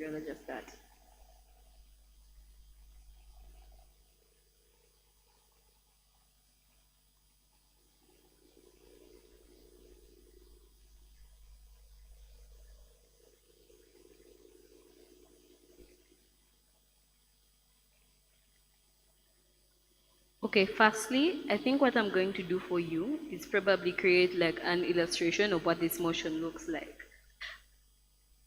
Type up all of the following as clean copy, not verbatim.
I'll adjust that. Okay, firstly, I think what I'm going to do for you is probably create like an illustration of what this motion looks like.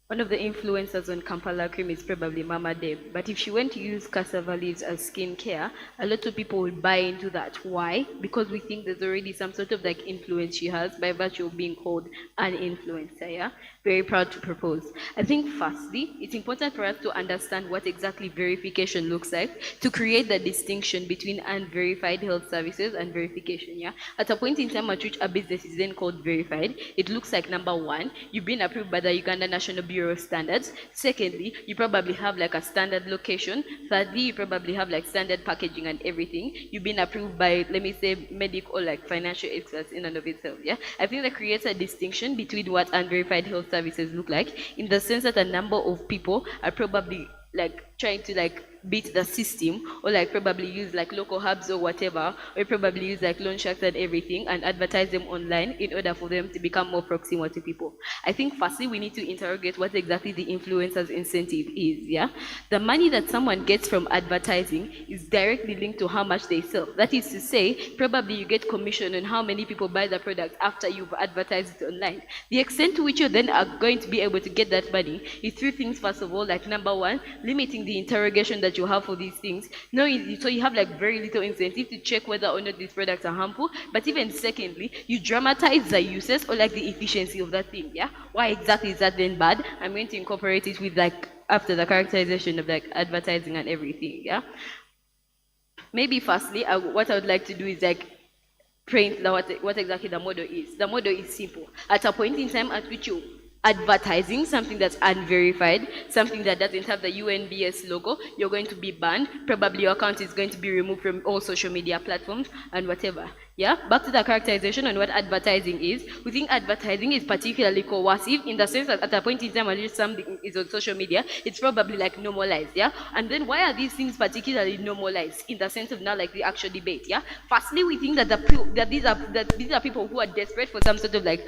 One of the influencers on Kampala cream is probably Mama Deb, but if she went to use cassava leaves as skincare, a lot of people will buy into that. Why? Because we think there's already some sort of like influence she has by virtue of being called an influencer, yeah? Very proud to propose. I think firstly, it's important for us to understand what exactly verification looks like to create the distinction between unverified health services and verification, yeah? At a point in time at which a business is then called verified, it looks like number one, you've been approved by the Uganda National Bureau of Standards. Secondly, you probably have like a standard location. Thirdly, you probably have like standard packaging and everything. You've been approved by, let me say, medical or like financial experts in and of itself, yeah? I think that creates a distinction between what unverified health services look like, in the sense that a number of people are probably like trying to like beat the system, or like probably use like local hubs or whatever, or probably use like loan sharks and everything and advertise them online in order for them to become more proximal to people. I think firstly we need to interrogate what exactly the influencer's incentive is, yeah? The money that someone gets from advertising is directly linked to how much they sell. That is to say, probably you get commission on how many people buy the product after you've advertised it online. The extent to which you then are going to be able to get that money is through things, first of all, like number one, limiting the interrogation that you have for these things. No, so you have like very little incentive to check whether or not these products are harmful. But even secondly, you dramatize the uses or like the efficiency of that thing, yeah? Why exactly is that then bad? I'm going to incorporate it with like after the characterization of like advertising and everything, yeah? Maybe firstly, what I would like to do is like print what exactly the model is. The model is simple. At a point in time at which you advertising something that's unverified, something that doesn't have the UNBS logo, you're going to be banned. Probably your account is going to be removed from all social media platforms and whatever. Yeah, back to the characterization on what advertising is. We think advertising is particularly coercive in the sense that at a point in time at which something is on social media, it's probably like normalized, yeah? And then why are these things particularly normalized in the sense of now like the actual debate, yeah? Firstly, we think that these are people who are desperate for some sort of like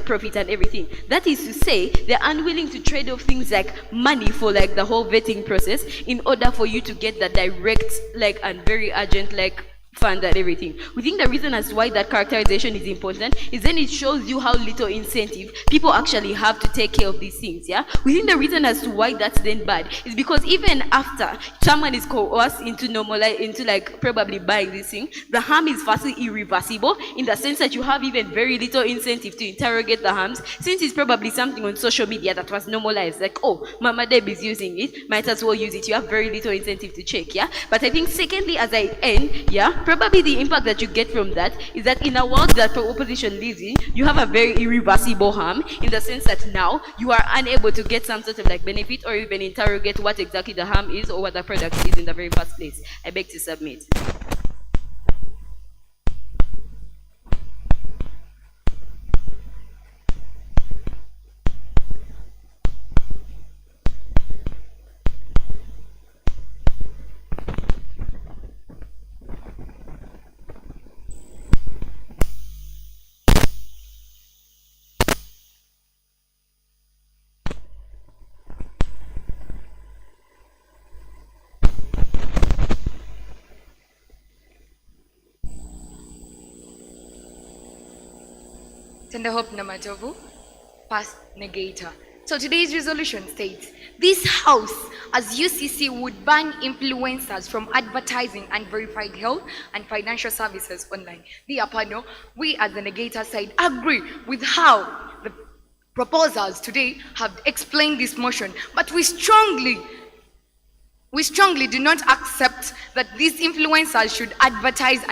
profit and everything. That is to say, they're unwilling to trade off things like money for like the whole vetting process in order for you to get the direct like and very urgent like fund and everything. We think the reason as to why that characterization is important is then it shows you how little incentive people actually have to take care of these things, yeah? We think the reason as to why that's then bad is because even after someone is coerced into like probably buying this thing, the harm is firstly irreversible in the sense that you have even very little incentive to interrogate the harms, since it's probably something on social media that was normalized, like, oh, Mama Deb is using it, might as well use it. You have very little incentive to check, yeah? But I think secondly, as I end, yeah, probably the impact that you get from that is that in a world that opposition lives in, you have a very irreversible harm in the sense that now you are unable to get some sort of like benefit or even interrogate what exactly the harm is or what the product is in the very first place. I beg to submit. Tenderhope Namatovu, past negator. So today's resolution states, this House, as UCC, would ban influencers from advertising unverified health and financial services online. Dear panel, we as the negator side agree with how the proposals today have explained this motion, but we strongly do not accept that these influencers should advertise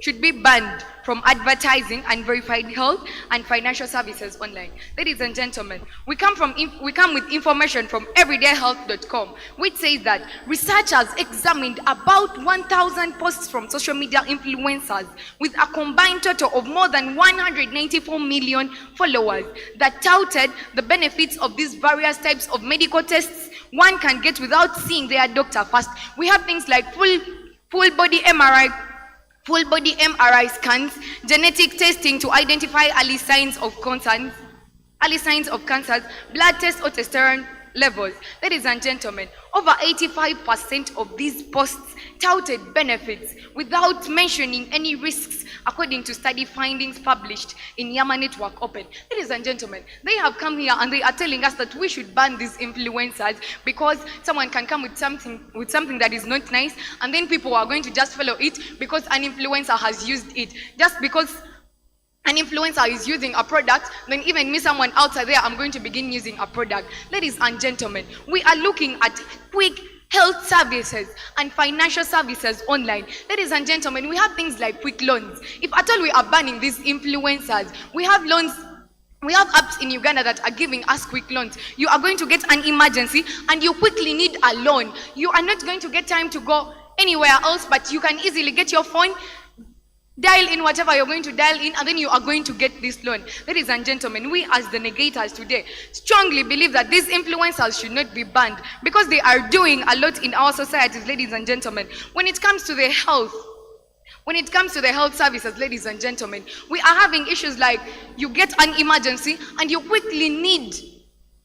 should be banned from advertising unverified health and financial services online. Ladies and gentlemen, we come with information from everydayhealth.com, which says that researchers examined about 1,000 posts from social media influencers with a combined total of more than 194 million followers that touted the benefits of these various types of medical tests one can get without seeing their doctor first. We have things like full body MRI, full body MRI scans, genetic testing to identify early signs of cancers, blood test or testosterone levels. Ladies and gentlemen, over 85% of these posts touted benefits without mentioning any risks, according to study findings published in Yama Network Open. Ladies and gentlemen, they have come here and they are telling us that we should ban these influencers because someone can come with something that is not nice, and then people are going to just follow it because an influencer has used it. Just because an influencer is using a product, then even me, someone outside there, I'm going to begin using a product. Ladies and gentlemen, we are looking at quick health services and financial services online. Ladies and gentlemen, we have things like quick loans. If at all we are banning these influencers, we have loans. We have apps in Uganda that are giving us quick loans. You are going to get an emergency and you quickly need a loan. You are not going to get time to go anywhere else, but you can easily get your phone, dial in whatever you're going to dial in, and then you are going to get this loan. Ladies and gentlemen, we as the negators today strongly believe that these influencers should not be banned because they are doing a lot in our societies. Ladies and gentlemen, when it comes to the health services, ladies and gentlemen, we are having issues like you get an emergency and you quickly need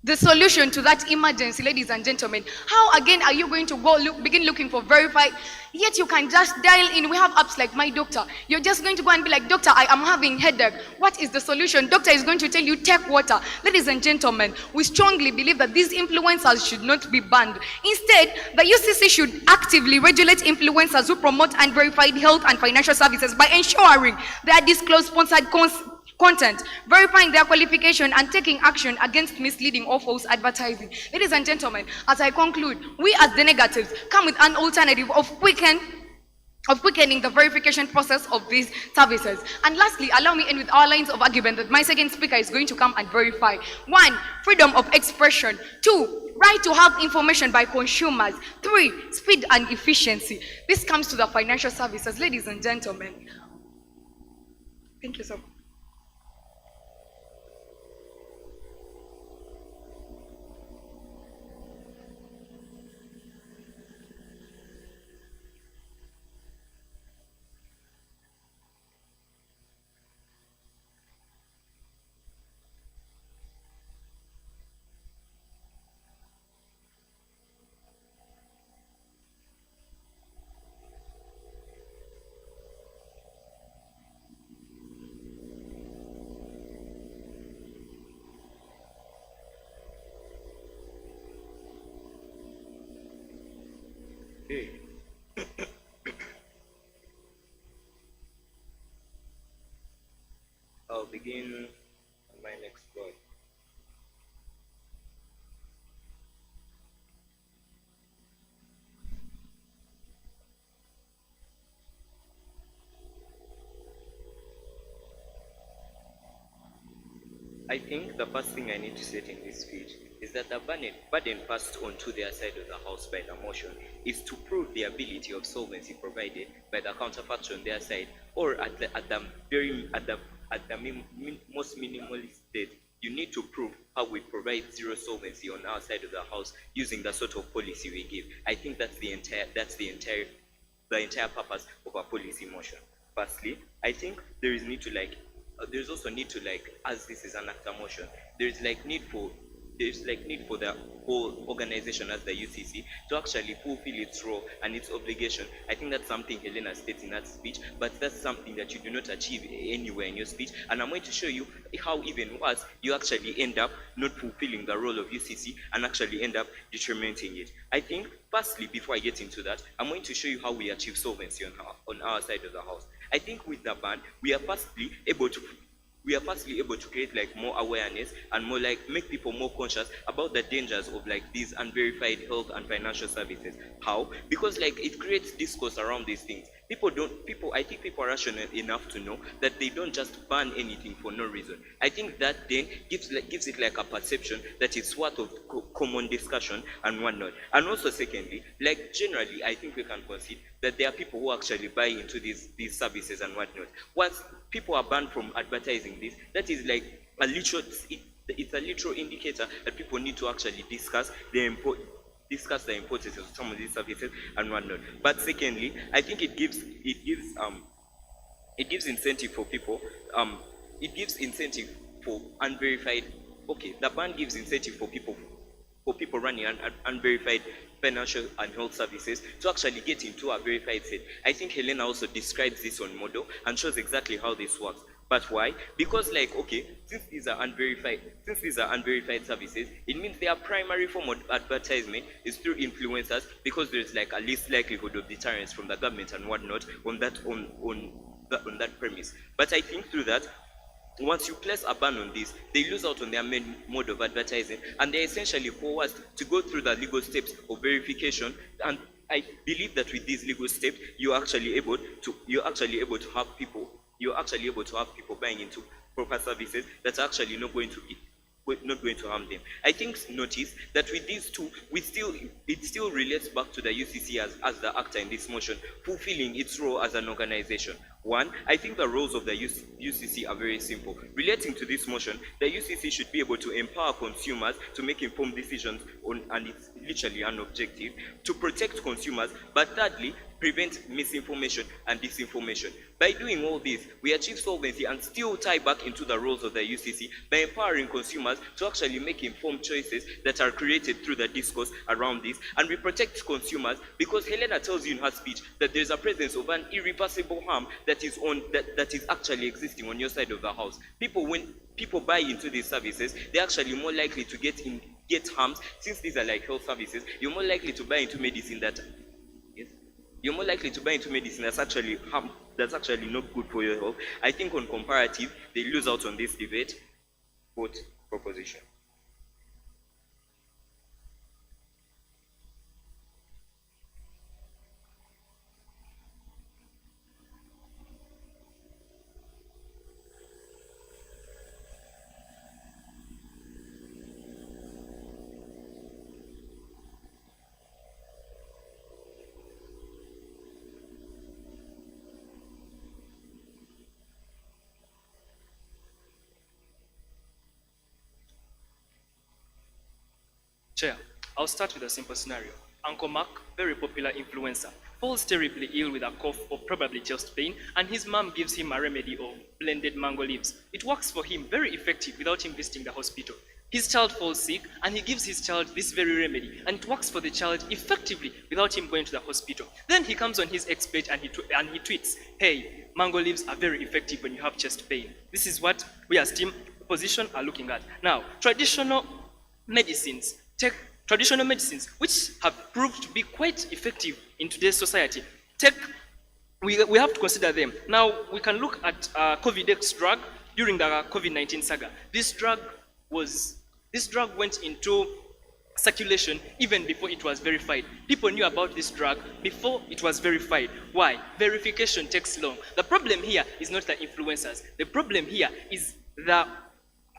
the solution to that emergency. Ladies and gentlemen, how again are you going to begin looking for verified, yet you can just dial in? We have apps like My Doctor. You're just going to go and be like, doctor, I am having headache. What is the solution? Doctor is going to tell you, take water. Ladies and gentlemen, we strongly believe that these influencers should not be banned. Instead, the UCC should actively regulate influencers who promote unverified health and financial services by ensuring their disclosed sponsored content, verifying their qualification, and taking action against misleading or false advertising. Ladies and gentlemen, as I conclude, we as the negatives come with an alternative of quickening the verification process of these services. And lastly, allow me end with our lines of argument that my second speaker is going to come and verify. 1. Freedom of expression. 2. Right to have information by consumers. 3. Speed and efficiency. This comes to the financial services. Ladies and gentlemen, thank you so much. Okay, I'll begin on my next slide. I think the first thing I need to set in this speech is that the burden passed on to their side of the house by the motion is to prove the ability of solvency provided by the counterpart on their side, or at the most minimalist state, you need to prove how we provide zero solvency on our side of the house using the sort of policy we give. I think that's the entire purpose of a policy motion. Firstly, I think there's also need to, as this is an actor motion, there's need for the whole organization as the UCC to actually fulfill its role and its obligation. I think that's something Helena states in that speech, but that's something that you do not achieve anywhere in your speech. And I'm going to show you how even worse you actually end up not fulfilling the role of UCC and actually end up detrimenting it. I think, firstly, before I get into that, I'm going to show you how we achieve solvency on our side of the house. I think with the ban, we are firstly able to create more awareness and more make people more conscious about the dangers of these unverified health and financial services. How? Because it creates discourse around these things. I think people are rational enough to know that they don't just ban anything for no reason. I think that then gives it like a perception that it's worth of common discussion and whatnot. And also secondly, like generally I think we can concede that there are people who actually buy into these services and whatnot. Once people are banned from advertising this, that is like a literal it's a literal indicator that people need to actually discuss the importance of some of these services and whatnot. But secondly, I think it gives incentive for people. It gives incentive for unverified. Okay, the ban gives incentive for people running unverified financial and health services to actually get into a verified set. I think Helena also describes this on model and shows exactly how this works. But why? Because like okay, since these are unverified services, it means their primary form of advertisement is through influencers because there's like a least likelihood of deterrence from the government and whatnot on that premise. But I think through that, once you place a ban on this, they lose out on their main mode of advertising and they're essentially forced to go through the legal steps of verification. And I believe that with these legal steps, you're actually able to have people buying into proper services that's actually not going to harm them. I think notice that with these two, it still relates back to the UCC as the actor in this motion, fulfilling its role as an organization. One, I think the roles of the UCC are very simple. Relating to this motion, the UCC should be able to empower consumers to make informed decisions and it's literally an objective, to protect consumers, but thirdly, prevent misinformation and disinformation. By doing all this, we achieve solvency and still tie back into the roles of the UCC by empowering consumers to actually make informed choices that are created through the discourse around this, and we protect consumers because Helena tells you in her speech that there's a presence of an irreversible harm that is actually existing on your side of the house. When people buy into these services, they're actually more likely to get harmed. Since these are like health services, you're more likely to buy into medicine that's actually not good for your health. I think on comparative, they lose out on this debate. Vote proposition. Chair, I'll start with a simple scenario. Uncle Mark, very popular influencer, falls terribly ill with a cough or probably chest pain, and his mom gives him a remedy of blended mango leaves. It works for him, very effective, without him visiting the hospital. His child falls sick, and he gives his child this very remedy, and it works for the child effectively without him going to the hospital. Then he comes on his X page and he tweets, "Hey, mango leaves are very effective when you have chest pain." This is what we as team opposition are looking at. Now, traditional medicines which have proved to be quite effective in today's society. We have to consider them. Now, we can look at COVID-X drug during the COVID-19 saga. This drug went into circulation even before it was verified. People knew about this drug before it was verified. Why? Verification takes long. The problem here is not the influencers. The problem here is the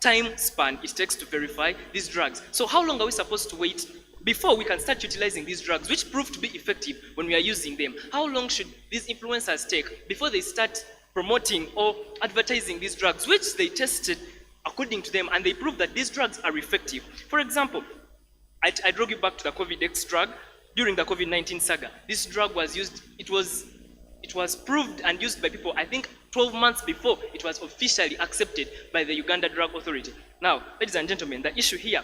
time span it takes to verify these drugs. So how long are we supposed to wait before we can start utilizing these drugs, which prove to be effective when we are using them? How long should these influencers take before they start promoting or advertising these drugs, which they tested according to them and they prove that these drugs are effective? For example, I drag you back to the COVID-X drug. During the COVID-19 saga, this drug was used, it was proved and used by people, I think 12 months before it was officially accepted by the Uganda Drug Authority. Now, ladies and gentlemen, the issue here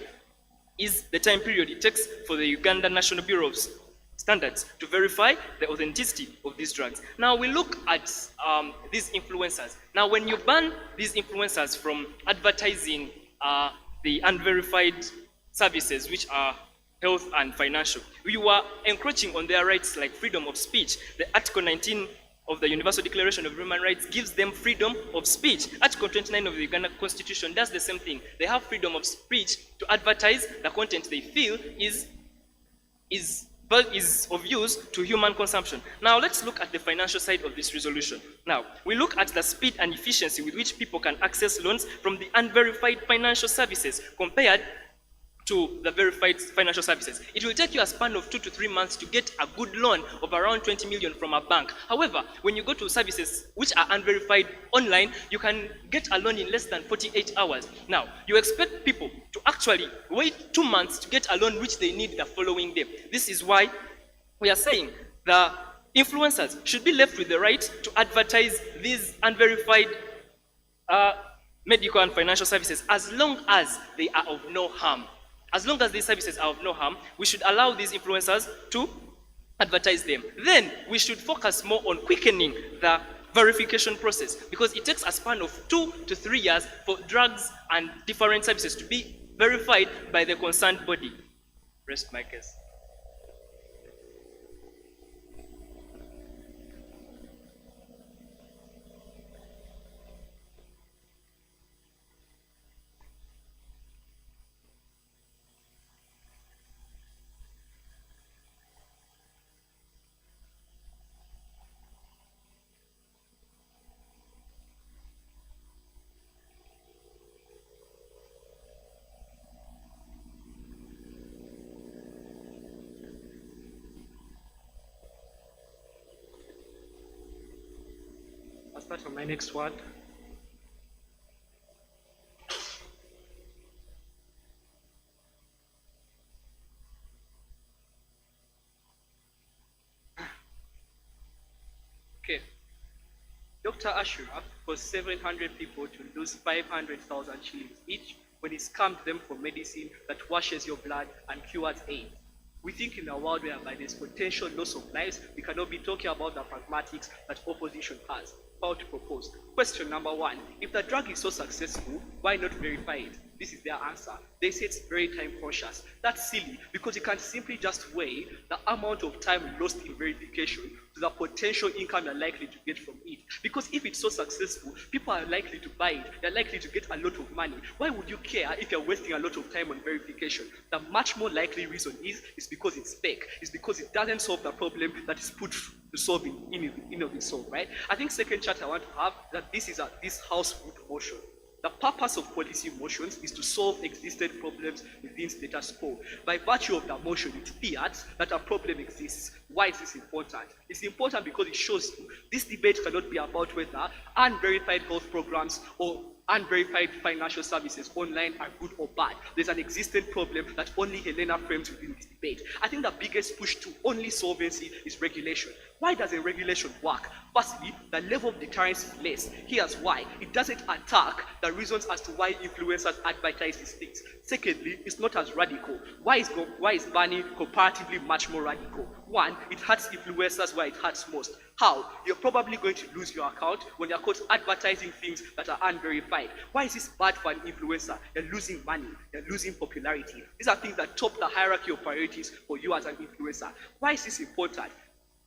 is the time period it takes for the Uganda National Bureau of Standards to verify the authenticity of these drugs. Now, we look at these influencers. Now, when you ban these influencers from advertising the unverified services, which are health and financial, you are encroaching on their rights like freedom of speech. The Article 19 of the Universal Declaration of Human Rights gives them freedom of speech. Article 29 of the Uganda Constitution does the same thing. They have freedom of speech to advertise the content they feel is but is of use to human consumption. Now let's look at the financial side of this resolution. Now, we look at the speed and efficiency with which people can access loans from the unverified financial services compared to the verified financial services. It will take you a span of 2 to 3 months to get a good loan of around 20 million from a bank. However, when you go to services which are unverified online, you can get a loan in less than 48 hours. Now, you expect people to actually wait 2 months to get a loan which they need the following day. This is why we are saying the influencers should be left with the right to advertise these unverified medical and financial services as long as they are of no harm. As long as these services are of no harm, we should allow these influencers to advertise them. Then we should focus more on quickening the verification process, because it takes a span of 2 to 3 years for drugs and different services to be verified by the concerned body. Rest my case. I'll start on my next word. Okay. Dr. Ashraf caused 700 people to lose 500,000 shillings each when he scammed them for medicine that washes your blood and cures AIDS. We think in a world whereby there's potential loss of lives, we cannot be talking about the pragmatics that opposition has. How to propose? Question number 1. If the drug is so successful, why not verify it? This is their answer. They say it's very time conscious. That's silly, because you can simply just weigh the amount of time lost in verification to the potential income you're likely to get from it. Because if it's so successful, people are likely to buy it. They're likely to get a lot of money. Why would you care if you're wasting a lot of time on verification? The much more likely reason is because it's fake. It's because it doesn't solve the problem that is put to solve in of itself, right? I think second chart I want to have that this house root motion. The purpose of policy motions is to solve existing problems within status quo. By virtue of the motion, it fears that a problem exists. Why is this important? It's important because it shows you this debate cannot be about whether unverified health programs or unverified financial services online are good or bad. There's an existing problem that only Helena frames within this debate. I think the biggest push to only solvency is regulation. Why doesn't regulation work? Firstly, the level of deterrence is less. Here's why. It doesn't attack the reasons as to why influencers advertise these things. Secondly, it's not as radical. Why is banning comparatively much more radical? One, it hurts influencers where it hurts most. How? You're probably going to lose your account when you're caught advertising things that are unverified. Why is this bad for an influencer? You're losing money. You're losing popularity. These are things that top the hierarchy of priorities for you as an influencer. Why is this important?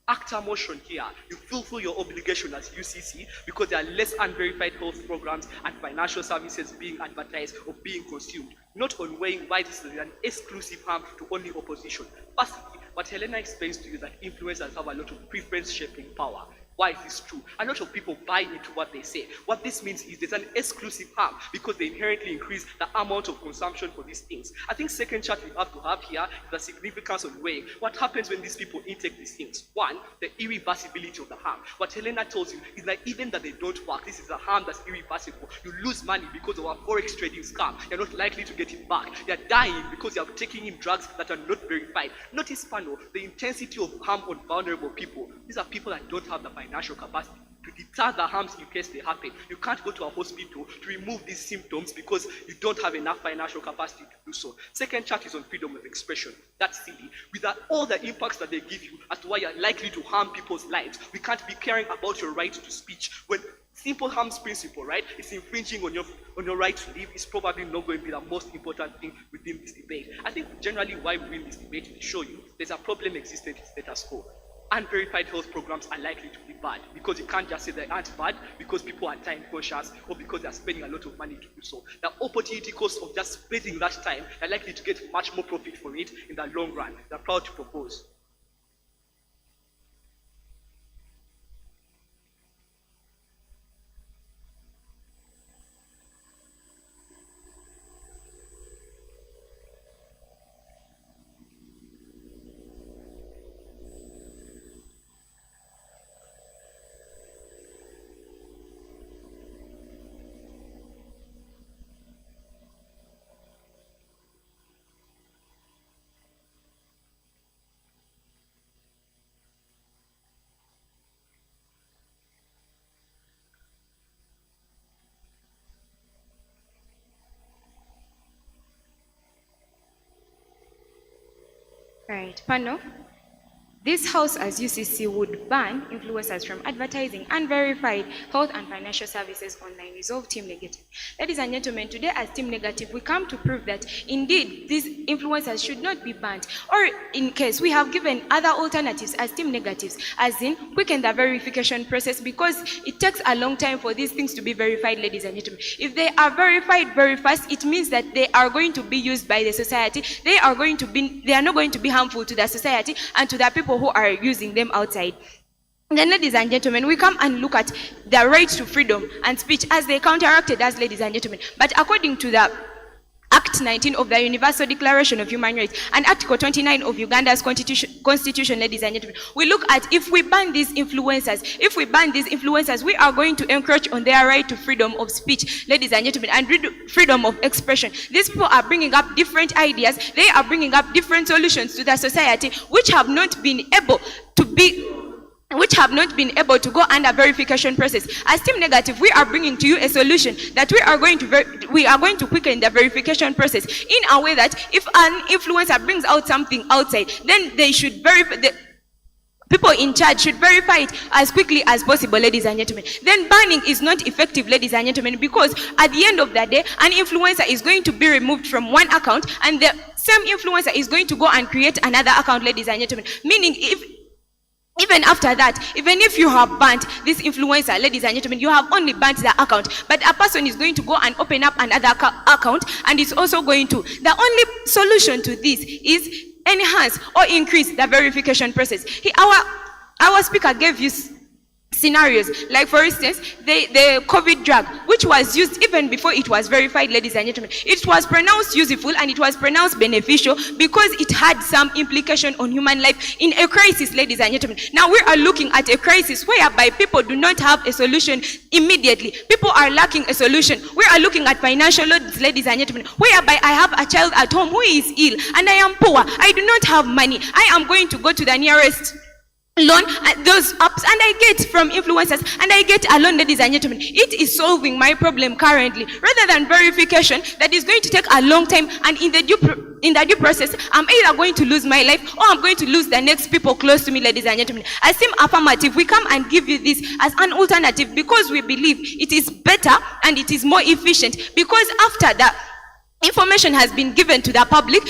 Actor motion here. You fulfill your obligation as UCC because there are less unverified health programs and financial services being advertised or being consumed, not on weighing why this is an exclusive harm to only opposition. Firstly, what Helena explains to you is that influencers have a lot of preference shaping power. Why is this true? A lot of people buy into what they say. What this means is there's an exclusive harm because they inherently increase the amount of consumption for these things. I think second chart we have to have here is the significance of weighing. What happens when these people intake these things? One, the irreversibility of the harm. What Helena tells you is that even that they don't work, this is a harm that's irreversible. You lose money because of a forex trading scam. You're not likely to get it back. You're dying because you're taking in drugs that are not verified. Notice, panel, the intensity of harm on vulnerable people. These are people that don't have the financial capacity to deter the harms in case they happen. You can't go to a hospital to remove these symptoms because you don't have enough financial capacity to do so. Second chart is on freedom of expression. That's silly. Without all the impacts that they give you as to why you're likely to harm people's lives, we can't be caring about your right to speech when simple harms principle, right? It's infringing on your right to live is probably not going to be the most important thing within this debate. I think generally why we win this debate is to show you there's a problem existing in status quo. Unverified health programs are likely to be bad because you can't just say they aren't bad because people are time conscious or because they're spending a lot of money to do so. The opportunity cost of just spending that time, they're likely to get much more profit from it in the long run. They're proud to propose. Right. Panel. This house, as UCC, would ban influencers from advertising unverified health and financial services online. Resolve Team Negative. Ladies and gentlemen, today as Team Negative, we come to prove that indeed these influencers should not be banned. Or in case we have given other alternatives as Team Negatives, as in quicken the verification process, because it takes a long time for these things to be verified, ladies and gentlemen. If they are verified very fast, it means that they are going to be used by the society. They are not going to be harmful to the society and to the people who are using them outside. Then, ladies and gentlemen, we come and look at the right to freedom and speech as they counteracted us, ladies and gentlemen. But according to the Act 19 of the Universal Declaration of Human Rights and Article 29 of Uganda's constitution, ladies and gentlemen, we look at if we ban these influencers, we are going to encroach on their right to freedom of speech, ladies and gentlemen, and freedom of expression. These people are bringing up different ideas. They are bringing up different solutions to the society which have not been able to go under verification process. As Team Negative, we are bringing to you a solution that we are going to quicken the verification process in a way that if an influencer brings out something outside, then they should verify. The people in charge should verify it as quickly as possible, ladies and gentlemen. Then banning is not effective, ladies and gentlemen, because at the end of the day, an influencer is going to be removed from one account and the same influencer is going to go and create another account, ladies and gentlemen. Meaning, even after that, even if you have banned this influencer, ladies and gentlemen, you have only banned the account, but a person is going to go and open up another account and is also going to. The only solution to this is enhance or increase the verification process. Our speaker gave you scenarios, like for instance, the COVID drug, which was used even before it was verified, ladies and gentlemen. It was pronounced useful and it was pronounced beneficial because it had some implication on human life in a crisis, ladies and gentlemen. Now we are looking at a crisis whereby people do not have a solution immediately. People are lacking a solution. We are looking at financial loads, ladies and gentlemen, whereby I have a child at home who is ill and I am poor. I do not have money. I am going to go to the nearest loan, those apps, and I get from influencers and I get a loan, ladies and gentlemen. It is solving my problem currently, rather than verification that is going to take a long time, and in the due process, I'm either going to lose my life or I'm going to lose the next people close to me, ladies and gentlemen. As Team Affirmative, we come and give you this as an alternative because we believe it is better and it is more efficient, because after that information has been given to the public,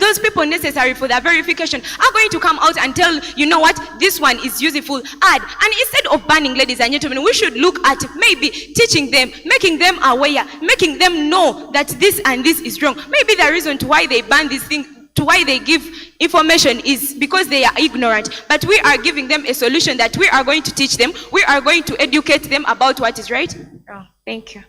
those people necessary for the verification are going to come out and tell, you know what, this one is useful, add. And instead of banning, ladies and gentlemen, we should look at maybe teaching them, making them aware, making them know that this and this is wrong. Maybe the reason to why they ban this thing, to why they give information, is because they are ignorant. But we are giving them a solution that we are going to teach them, we are going to educate them about what is right. Oh, thank you.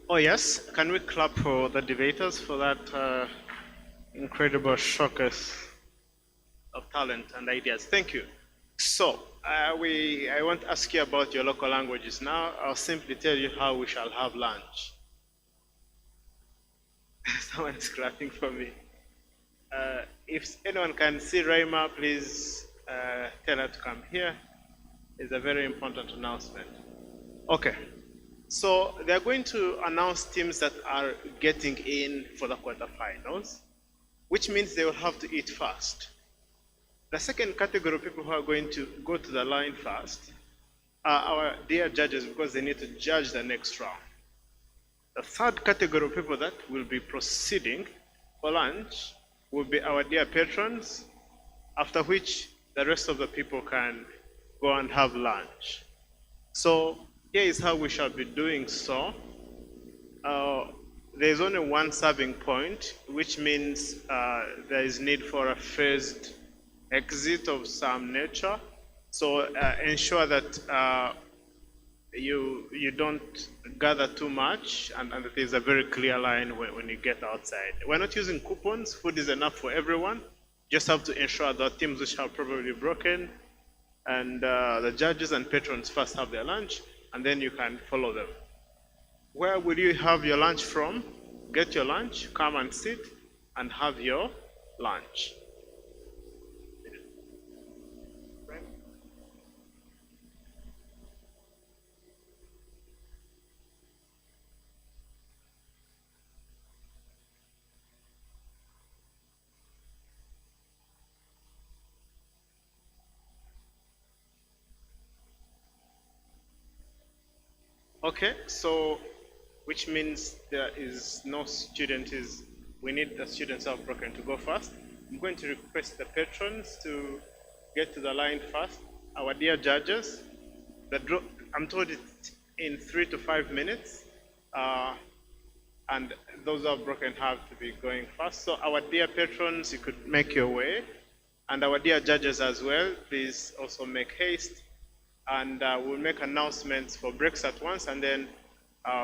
Oh yes, can we clap for the debaters for that incredible showcase of talent and ideas? Thank you. So, I won't ask you about your local languages now. I'll simply tell you how we shall have lunch. Someone is clapping for me. If anyone can see Raima, please tell her to come here. It's a very important announcement. Okay. So they're going to announce teams that are getting in for the quarterfinals, which means they will have to eat first. The second category of people who are going to go to the line first are our dear judges, because they need to judge the next round. The third category of people that will be proceeding for lunch will be our dear patrons, after which the rest of the people can go and have lunch. So here is how we shall be doing so. there's only one serving point, which means there is need for a phased exit of some nature. So ensure that you don't gather too much, and that there's a very clear line when you get outside. We're not using coupons. Food is enough for everyone. Just have to ensure that teams which are probably broken and the judges and patrons first have their lunch, and then you can follow them. Where will you have your lunch from? Get your lunch, come and sit, and have your lunch. Okay, so which means there is no student is, we need the students who have broken to go first. I'm going to request the patrons to get to the line first. Our dear judges, I'm told it's in 3 to 5 minutes, and those who have broken have to be going first. So our dear patrons, you could make your way, and our dear judges as well, please also make haste, and we'll make announcements for breaks at once, and then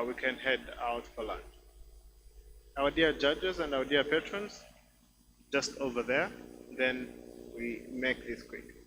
we can head out for lunch. Our dear judges and our dear patrons, just over there, then we make this quick.